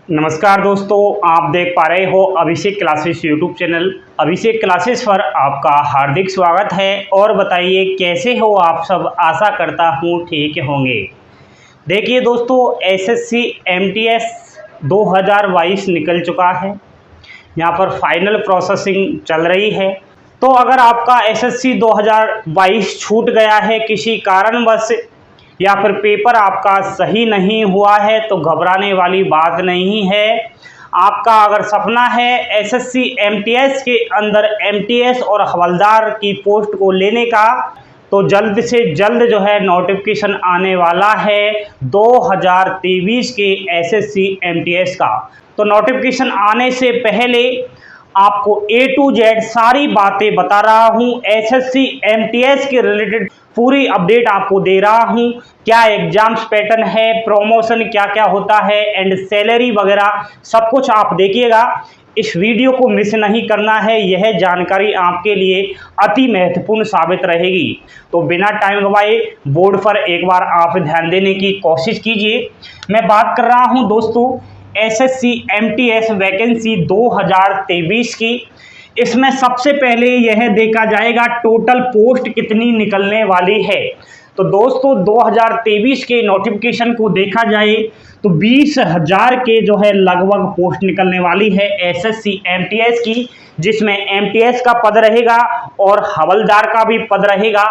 नमस्कार दोस्तों, आप देख पा रहे हो अभिषेक क्लासेस यूट्यूब चैनल। अभिषेक क्लासेस पर आपका हार्दिक स्वागत है। और बताइए कैसे हो आप सब। आशा करता हूँ ठीक होंगे। देखिए दोस्तों, एसएससी एमटीएस 2022 निकल चुका है। यहाँ पर फाइनल प्रोसेसिंग चल रही है। तो अगर आपका एसएससी 2022 छूट गया है किसी कारणवश या फिर पेपर आपका सही नहीं हुआ है तो घबराने वाली बात नहीं है। आपका अगर सपना है एसएससी एमटीएस के अंदर एमटीएस और हवलदार की पोस्ट को लेने का, तो जल्द से जल्द जो है नोटिफिकेशन आने वाला है 2023 के एसएससी एमटीएस का। तो नोटिफिकेशन आने से पहले आपको A to Z सारी बातें बता रहा हूँ। एसएससी एमटीएस के रिलेटेड पूरी अपडेट आपको दे रहा हूँ। क्या एग्जाम्स पैटर्न है, प्रमोशन क्या क्या होता है एंड सैलरी वगैरह सब कुछ आप देखिएगा। इस वीडियो को मिस नहीं करना है, यह जानकारी आपके लिए अति महत्वपूर्ण साबित रहेगी। तो बिना टाइम गवाए बोर्ड पर एक बार आप ध्यान देने की कोशिश कीजिए। मैं बात कर रहा हूँ दोस्तों एसएससी एमटीएस वैकेंसी 2023 की। इसमें सबसे पहले यह देखा जाएगा टोटल पोस्ट कितनी निकलने वाली है। तो दोस्तों 2023 के नोटिफिकेशन को देखा जाए तो 20,000 के जो है लगभग पोस्ट निकलने वाली है एसएससी एमटीएस की, जिसमें एमटीएस का पद रहेगा और हवलदार का भी पद रहेगा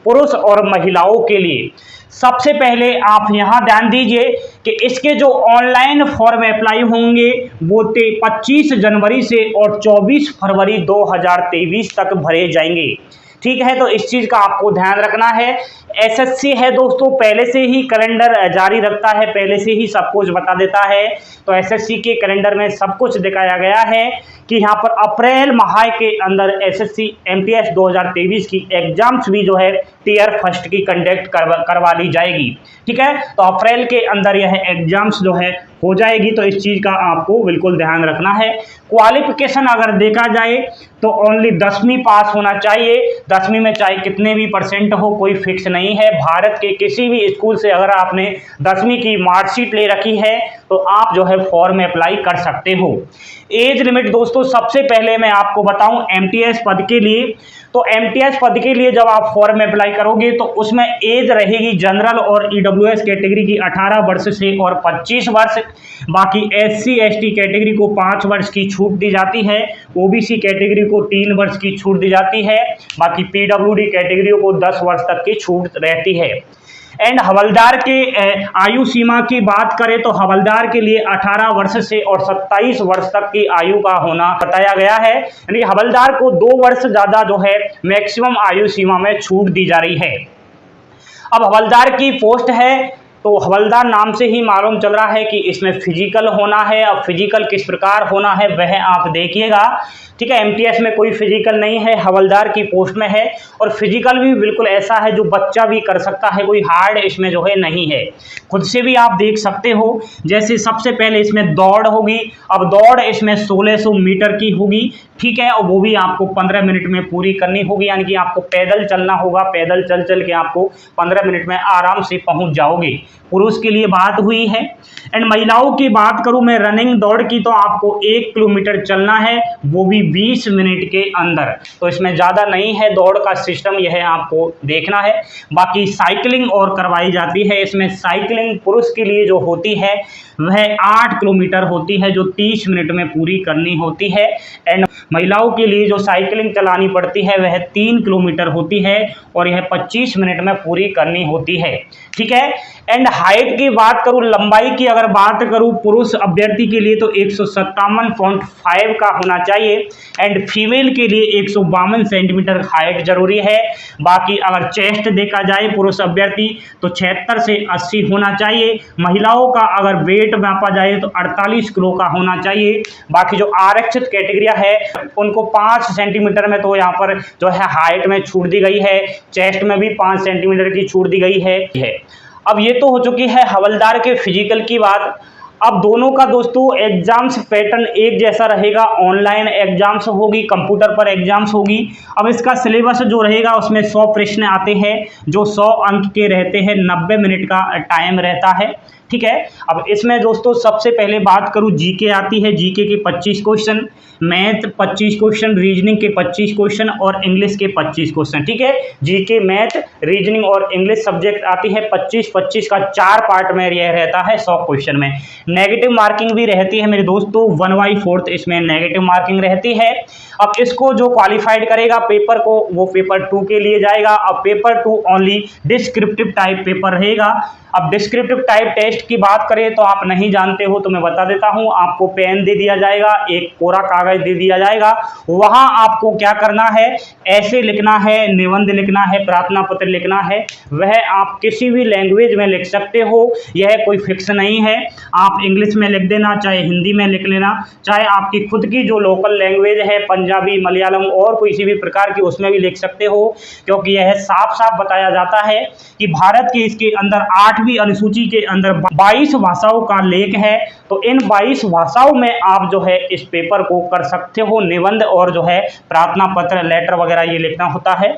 पुरुष और महिलाओं के लिए। सबसे पहले आप यहाँ ध्यान दीजिए कि इसके जो ऑनलाइन फॉर्म अप्लाई होंगे वो 25 जनवरी से और 24 फरवरी 2023 तक भरे जाएंगे। ठीक है, तो इस चीज़ का आपको ध्यान रखना है। एसएससी है दोस्तों, पहले से ही कैलेंडर जारी रखता है, पहले से ही सब कुछ बता देता है। तो एसएससी के कैलेंडर में सब कुछ दिखाया गया है कि यहाँ पर अप्रैल माह के अंदर एसएससी एमटीएस 2023 की एग्जाम्स भी जो है टियर फर्स्ट की कंडक्ट करवा ली जाएगी। ठीक है, तो अप्रैल के अंदर यह एग्जाम्स जो है हो जाएगी। तो इस चीज़ का आपको बिल्कुल ध्यान रखना है। क्वालिफिकेशन अगर देखा जाए तो ओनली 10वीं पास होना चाहिए। 10वीं में चाहे कितने भी परसेंट हो, कोई फिक्स नहीं है। भारत के किसी भी स्कूल से अगर आपने 10वीं की मार्कशीट ले रखी है तो आप जो है फॉर्म अप्लाई कर सकते हो। एज लिमिट दोस्तों सबसे पहले मैं आपको बताऊं एमटीएस पद के लिए, तो एमटीएस पद के लिए जब आप फॉर्म अप्लाई करोगे तो उसमें एज रहेगी जनरल और ईडब्ल्यूएस कैटेगरी की 18 वर्ष से और 25 वर्ष। बाकी एससी एसटी कैटेगरी को 5 वर्ष की छूट दी जाती है, ओबीसी कैटेगरी को 3 वर्ष की छूट दी जाती है, बाकी पीडब्ल्यूडी कैटेगरी को 10 वर्ष तक की छूट रहती है। एंड हवलदार के आयु सीमा की बात करें तो हवलदार के लिए 18 वर्ष से और 27 वर्ष तक की आयु का होना बताया गया है। यानी हवलदार को 2 वर्ष ज़्यादा जो है मैक्सिमम आयु सीमा में छूट दी जा रही है। अब हवलदार की पोस्ट है तो हवलदार नाम से ही मालूम चल रहा है कि इसमें फिजिकल होना है। अब फिजिकल किस प्रकार होना है वह आप देखिएगा। ठीक है, एमटीएस में कोई फिजिकल नहीं है, हवलदार की पोस्ट में है। और फिजिकल भी बिल्कुल ऐसा है जो बच्चा भी कर सकता है, कोई हार्ड इसमें जो है नहीं है। खुद से भी आप देख सकते हो। जैसे सबसे पहले इसमें दौड़ होगी। अब दौड़ इसमें 1600 मीटर की होगी। ठीक है, और वो भी आपको 15 मिनट में पूरी करनी होगी। यानी कि आपको पैदल चलना होगा, पैदल चल चल के आपको 15 मिनट में आराम से पहुंच जाओगे। पुरुष के लिए बात हुई है। एंड महिलाओं की बात करूं मैं रनिंग दौड़ की, तो आपको 1 किलोमीटर चलना है, वो भी 20 मिनट के अंदर। तो इसमें ज़्यादा नहीं है दौड़ का सिस्टम, यह आपको देखना है। बाकी साइकिलिंग और करवाई जाती है। इसमें साइकिलिंग पुरुष के लिए जो होती है वह 8 किलोमीटर होती है, जो 30 मिनट में पूरी करनी होती है। एंड महिलाओं के लिए जो साइकिलिंग चलानी पड़ती है वह 3 किलोमीटर होती है और यह 25 मिनट में पूरी करनी होती है। ठीक है, एंड हाइट की बात करूं, लंबाई की अगर बात करूं पुरुष अभ्यर्थी के लिए तो 157.5 का होना चाहिए। एंड फीमेल के लिए 152 सेंटीमीटर हाइट जरूरी है। बाकी अगर चेस्ट देखा जाए पुरुष अभ्यर्थी तो 76 से 80 होना चाहिए। महिलाओं का अगर वेट मापा जाए तो 48 किलो का होना चाहिए। बाकी जो आरक्षित कैटेगरिया है उनको 5 सेंटीमीटर में तो यहाँ पर जो है हाइट में छूट दी गई है, चेस्ट में भी 5 सेंटीमीटर की छूट दी गई है। अब ये तो हो चुकी है हवलदार के फिजिकल की बात। अब दोनों का दोस्तों एग्जाम्स पैटर्न एक जैसा रहेगा। ऑनलाइन एग्जाम्स होगी, कंप्यूटर पर एग्जाम्स होगी। अब इसका सिलेबस जो रहेगा उसमें 100 प्रश्न आते हैं जो 100 अंक के रहते हैं, 90 मिनट का टाइम रहता है। ठीक है। अब इसमें दोस्तों सबसे पहले बात करूं, जीके आती है, जीके के 25 क्वेश्चन, मैथ 25 क्वेश्चन, रीजनिंग के 25 क्वेश्चन और इंग्लिश के 25 क्वेश्चन, ठीक है। जीके, मैथ, रीजनिंग और इंग्लिश सब्जेक्ट आती है 25-25 का 4 पार्ट में यह रहता है 100 क्वेश्चन में। नेगेटिव मार्किंग भी रहती है मेरे दोस्तों, 1/4 इसमें नेगेटिव मार्किंग रहती है। अब इसको जो क्वालिफाइड करेगा पेपर को, वो पेपर 2 के लिए जाएगा। अब paper 2 only descriptive type paper रहेगा। अब डिस्क्रिप्टिव टाइप टेस्ट की बात करें तो आप नहीं जानते हो तो मैं बता देता हूं, आपको पेन दे दिया जाएगा, एक कोरा कागज दे दिया जाएगा, वहां आपको क्या करना है, ऐसे लिखना है, निबंध लिखना है, प्रार्थना पत्र लिखना है। वह आप किसी भी लैंग्वेज में लिख सकते हो, यह कोई फिक्स नहीं है। आप इंग्लिश में लिख देना, चाहे हिंदी में लिख लेना, चाहे आपकी खुद की जो लोकल लैंग्वेज है, पंजाबी, मलयालम और किसी भी प्रकार की, उसमें भी लिख सकते हो, क्योंकि यह साफ साफ बताया जाता है कि भारत के इसके अंदर 8वीं अनुसूची के अंदर 22 भाषाओं का लेख है। तो इन 22 भाषाओं में आप जो है इस पेपर को कर सकते हो, निबंध और जो है प्रार्थना पत्र, लेटर वगैरह ये लिखना होता है।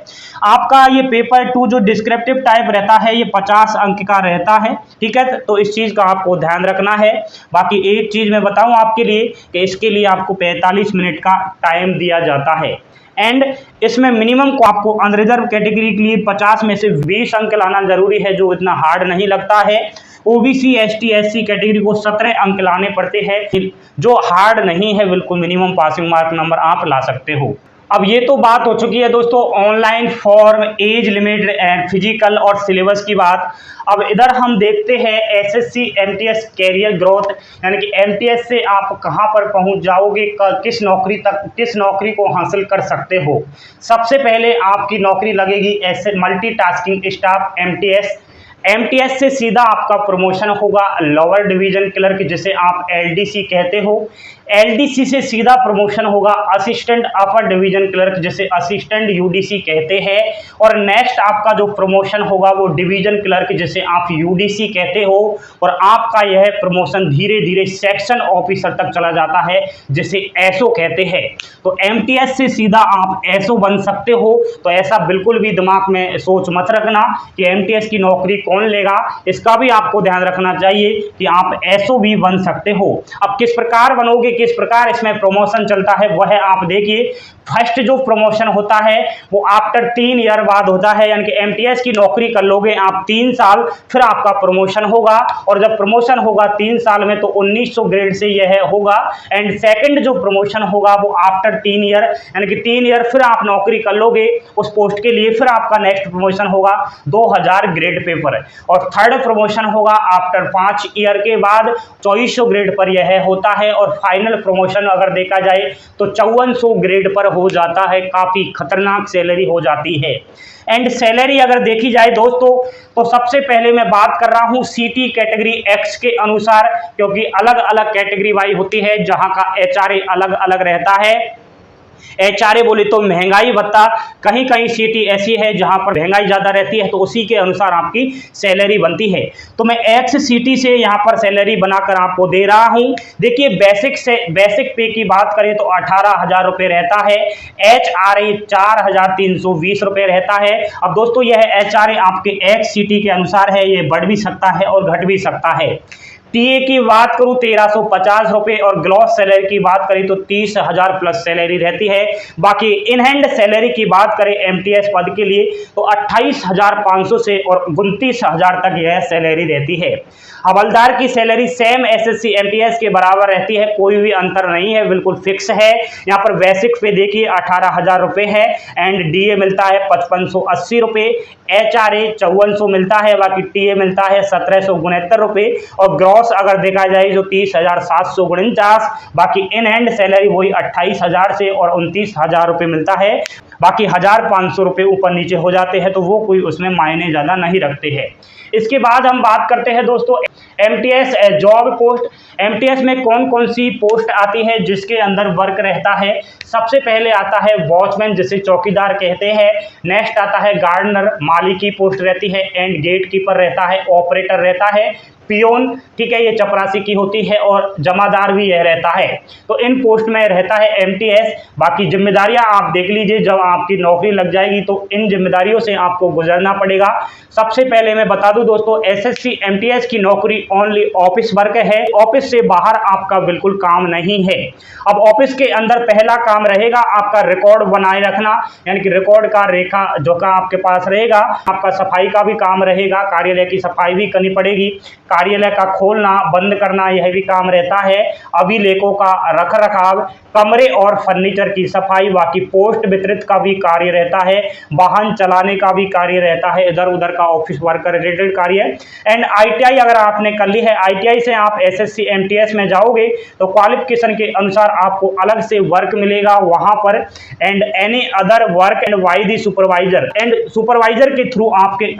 आपका ये पेपर 2 जो डिस्क्रिप्टिव टाइप रहता है ये 50 अंक का रहता है, ठीक है। तो इस चीज़ का आपको ध्यान रखना है। बाकी एक चीज़ मैं बताऊं आपके लिए कि इसके लिए आपको 45 मिनट का टाइम दिया जाता है। एंड इसमें मिनिमम को आपको अनरिजर्व कैटेगरी के लिए 50 में से 20 अंक लाना जरूरी है, जो इतना हार्ड नहीं लगता है। ओबीसी, एसटी, एससी कैटेगरी को 17 अंक लाने पड़ते हैं, जो हार्ड नहीं है, बिल्कुल मिनिमम पासिंग मार्क नंबर आप ला सकते हो। अब ये तो बात हो चुकी है दोस्तों online form, age limit and physical और सिलेबस की बात। अब इधर हम देखते हैं एसएससी एमटीएस कैरियर ग्रोथ, यानी कि एमटीएस से आप कहां पर पहुंच जाओगे, किस नौकरी तक, किस नौकरी को हासिल कर सकते हो। सबसे पहले आपकी नौकरी लगेगी ऐसे मल्टीटास्किंग स्टाफ एमटीएस। एमटीएस से सीधा आपका प्रमोशन होगा लोअर डिवीजन क्लर्क, जिसे आप एलडीसी कहते हो। एलडीसी से सीधा प्रमोशन होगा असिस्टेंट अपर डिवीजन क्लर्क, जिसे असिस्टेंट यूडीसी कहते हैं। और नेक्स्ट आपका जो प्रमोशन होगा वो डिवीजन क्लर्क, जिसे आप यूडीसी कहते हो। और आपका यह प्रमोशन धीरे धीरे सेक्शन ऑफिसर तक चला जाता है, जिसे एसओ कहते हैं। तो एमटीएस से सीधा आप एसओ बन सकते हो। तो ऐसा बिल्कुल भी दिमाग में सोच मत रखना कि एमटीएस की नौकरी कौन लेगा, इसका भी आपको ध्यान रखना चाहिए कि आप एसओ भी बन सकते हो। अब किस प्रकार बनोगे, किस प्रकार इसमें प्रमोशन चलता है, वह आप देखिए। फर्स्ट जो प्रमोशन होता है वो आफ्टर 3 ईयर बाद होता है, यानी कि एमटीएस की नौकरी कर लोगे आप 3 साल, फिर आपका प्रमोशन होगा। और जब प्रमोशन होगा 3 साल में तो 1900 ग्रेड से यह होगा। एंड सेकंड जो प्रमोशन होगा वो आफ्टर 3 ईयर, यानी कि 3 ईयर फिर आप नौकरी कर लोगे उस पोस्ट के लिए, फिर आपका नेक्स्ट प्रमोशन होगा 2000 ग्रेड पेपर। और थर्ड प्रमोशन होगा आफ्टर 5 ईयर के बाद 2400 ग्रेड पर यह होता है। और फाइनल प्रमोशन अगर देखा जाए तो 5400 ग्रेड पर हो जाता है। काफी खतरनाक सैलरी हो जाती है। एंड सैलरी अगर देखी जाए दोस्तों तो सबसे पहले मैं बात कर रहा हूं सीटी कैटेगरी एक्स के अनुसार, क्योंकि अलग अलग कैटेगरी वाइज होती है, जहां का एचआरए अलग अलग रहता है। एचआरए बोले तो महंगाई भत्ता, कहीं कहीं सीटी ऐसी है जहां पर महंगाई ज़्यादा रहती है, तो उसी के अनुसार आपकी सैलरी बनती है। तो मैं एक्स सीटी से यहां पर सैलरी बनाकर आपको दे रहा हूं। देखिए बेसिक पे की बात करें तो 18,000 रुपये रहता है। एचआरए 4,320 रुपये रहता है। अब दोस्तों यह एचआरए आपके एक्स सीटी के अनुसार है, ये बढ़ भी सकता है और घट भी सकता है। टीए की बात करूं 1350 रुपये और ग्लॉस सैलरी की बात करें तो 30,000 प्लस सैलरी रहती है। बाकी इन हैंड सैलरी की बात करें एमटीएस पद के लिए तो 28,500 से और 29,000 तक यह सैलरी रहती है। हवलदार की सैलरी सेम एसएससी एमटीएस के बराबर रहती है, कोई भी अंतर नहीं है, बिल्कुल फिक्स है। यहाँ पर बेसिक पे देखिए 18,000 रुपये है। एंड डीए मिलता है 5580 रुपये, एचआरए 5400 मिलता है, बाकी टीए मिलता है 1769 रुपये। और ग्रॉस अगर देखा जाए तो 30,749, बाकी इन हैंड सैलरी वही 28,000 से और 29,000 रुपये मिलता है। बाकी 1,500 रुपये ऊपर नीचे हो जाते हैं, तो वो कोई उसमें मायने ज़्यादा नहीं रखते हैं। इसके बाद हम बात करते हैं दोस्तों एमटीएस जॉब पोस्ट। एमटीएस में कौन कौन सी पोस्ट आती है जिसके अंदर वर्क रहता है। सबसे पहले आता है वॉचमैन, जिसे चौकीदार कहते हैं। नेक्स्ट आता है गार्डनर, माली की पोस्ट रहती है। एंड गेट कीपर रहता है, ऑपरेटर रहता है। पियोन, ठीक है, ये चपरासी की होती है और जमादार भी यह रहता है। तो इन पोस्ट में रहता है एमटीएस। बाकी जिम्मेदारियां आप देख लीजिए, जब आपकी नौकरी लग जाएगी तो इन जिम्मेदारियों से आपको गुजरना पड़ेगा। सबसे पहले मैं बता दूं दोस्तों, एसएससी एमटीएस की नौकरी ओनली ऑफिस वर्क है, ऑफिस से बाहर आपका बिल्कुल काम नहीं है। अब ऑफिस के अंदर पहला काम रहेगा आपका रिकॉर्ड बनाए रखना, यानी कि रिकॉर्ड का रेखा जो का आपके पास रहेगा। आपका सफाई का भी काम रहेगा, कार्यालय की सफाई भी करनी पड़ेगी, कार्यालय का खोलना बंद करना यह भी काम रहता है, अभिलेखों का रख रखाव, कमरे और फर्नीचर की सफाई, बाकी पोस्ट वितरित का भी कार्य रहता है, वाहन चलाने का भी कार्य रहता है, इधर उधर का ऑफिस वर्क रिलेटेड कार्य। एंड आईटीआई अगर आपने कर ली है, आईटीआई से आप एसएससी एमटीएस में जाओगे तो क्वालिफिकेशन के अनुसार आपको अलग से वर्क मिलेगा वहां पर। And any other work and by the supervisor, and supervisor के थ्रू आपके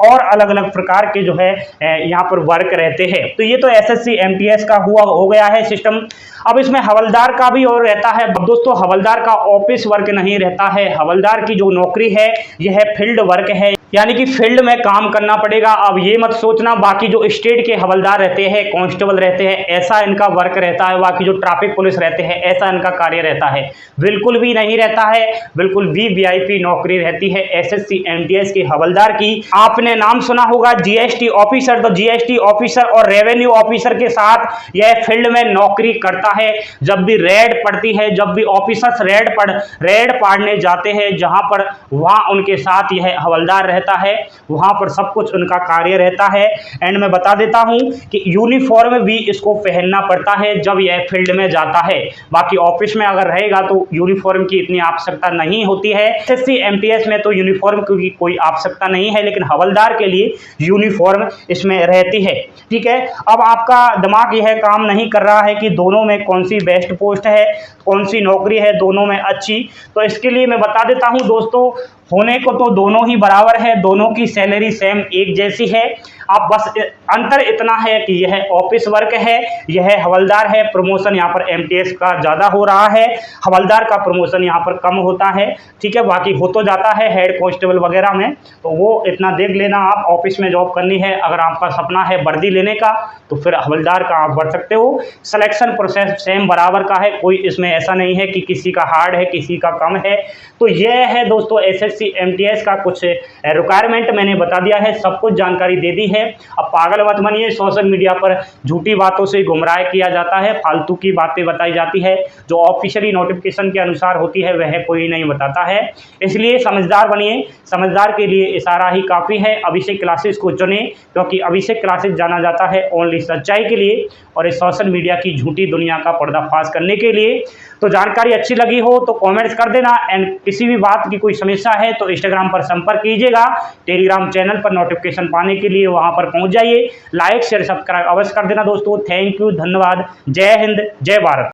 और अलग अलग प्रकार के जो है यहाँ पर वर्क रहते हैं। तो ये तो एसएससी एमटीएस का हो गया है सिस्टम। अब इसमें हवलदार का भी और रहता है दोस्तों। हवलदार का ऑफिस वर्क नहीं रहता है, हवलदार की जो नौकरी है यह फील्ड वर्क है, यानी कि फील्ड में काम करना पड़ेगा। अब ये मत सोचना बाकी जो स्टेट के हवलदार रहते हैं, कांस्टेबल रहते हैं, ऐसा इनका वर्क रहता है, बाकी जो ट्रैफिक पुलिस रहते हैं ऐसा इनका कार्य रहता है, बिल्कुल भी नहीं रहता है। बिल्कुल भी वीआईपी नौकरी रहती है एसएससी एमटीएस की हवलदार की। आपने नाम सुना होगा जीएसटी ऑफिसर, तो जीएसटी ऑफिसर और रेवेन्यू ऑफिसर के साथ यह फील्ड में नौकरी करता है। जब भी रेड पड़ती है, जब भी ऑफिसर्स रेड पाड़ने जाते हैं जहां पर, वहां उनके साथ यह हवलदार रहता है, वहां पर सब कुछ उनका कार्य रहता है। एंड मैं बता देता हूं कि यूनिफॉर्म भी इसको पहनना पड़ता है जब यह फील्ड में जाता है। बाकी ऑफिस में अगर रहेगा तो यूनिफॉर्म की इतनी आवश्यकता नहीं होती है। एसएससी एमटीएस में तो यूनिफॉर्म की कोई आवश्यकता नहीं है, लेकिन हवलदार के लिए यूनिफॉर्म इसमें रहती है, ठीक है। अब आपका दिमाग यह काम नहीं कर रहा है कि दोनों में कौन सी बेस्ट पोस्ट है, कौन सी नौकरी है दोनों में अच्छी, तो इसके लिए मैं बता देता हूं दोस्तों, होने को तो दोनों ही बराबर है, दोनों की सैलरी सेम एक जैसी है। अब बस अंतर इतना है कि यह ऑफिस वर्क है, यह हवलदार है। प्रमोशन यहाँ पर एमटीएस का ज़्यादा हो रहा है, हवलदार का प्रमोशन यहाँ पर कम होता है, ठीक है। बाकी हो तो जाता है हेड कांस्टेबल वगैरह में, तो वो इतना देख लेना। आप ऑफिस में जॉब करनी है, अगर आपका सपना है वर्दी लेने का तो फिर हवलदार का आप बढ़ सकते हो। सिलेक्शन प्रोसेस सेम बराबर का है, कोई इसमें ऐसा नहीं है कि किसी का हार्ड है किसी का कम है। तो यह है दोस्तों एसएससी एमटीएस का कुछ रिक्वायरमेंट मैंने बता दिया है, सब कुछ जानकारी दे दी है। अब पागल मत बनिए, सोशल मीडिया पर झूठी बातों से गुमराह किया जाता है, फालतू की बातें बताई जाती है, जो ऑफिशियली नोटिफिकेशन के अनुसार होती है वह कोई नहीं बताता है। इसलिए समझदार बनिए, समझदार के लिए इशारा ही काफ़ी है। अभिषेक क्लासेस को चुने, क्योंकि अभिषेक क्लासेस जाना जाता है ओनली सच्चाई के लिए और इस सोशल मीडिया की झूठी दुनिया का पर्दाफाश करने के लिए। तो जानकारी अच्छी लगी हो तो कमेंट्स कर देना। एंड किसी भी बात की कोई समस्या है तो इंस्टाग्राम पर संपर्क कीजिएगा। टेलीग्राम चैनल पर नोटिफिकेशन पाने के लिए वहां पर पहुंच जाइए। लाइक शेयर सब्सक्राइब अवश्य कर देना दोस्तों। थैंक यू, धन्यवाद। जय हिंद, जय भारत।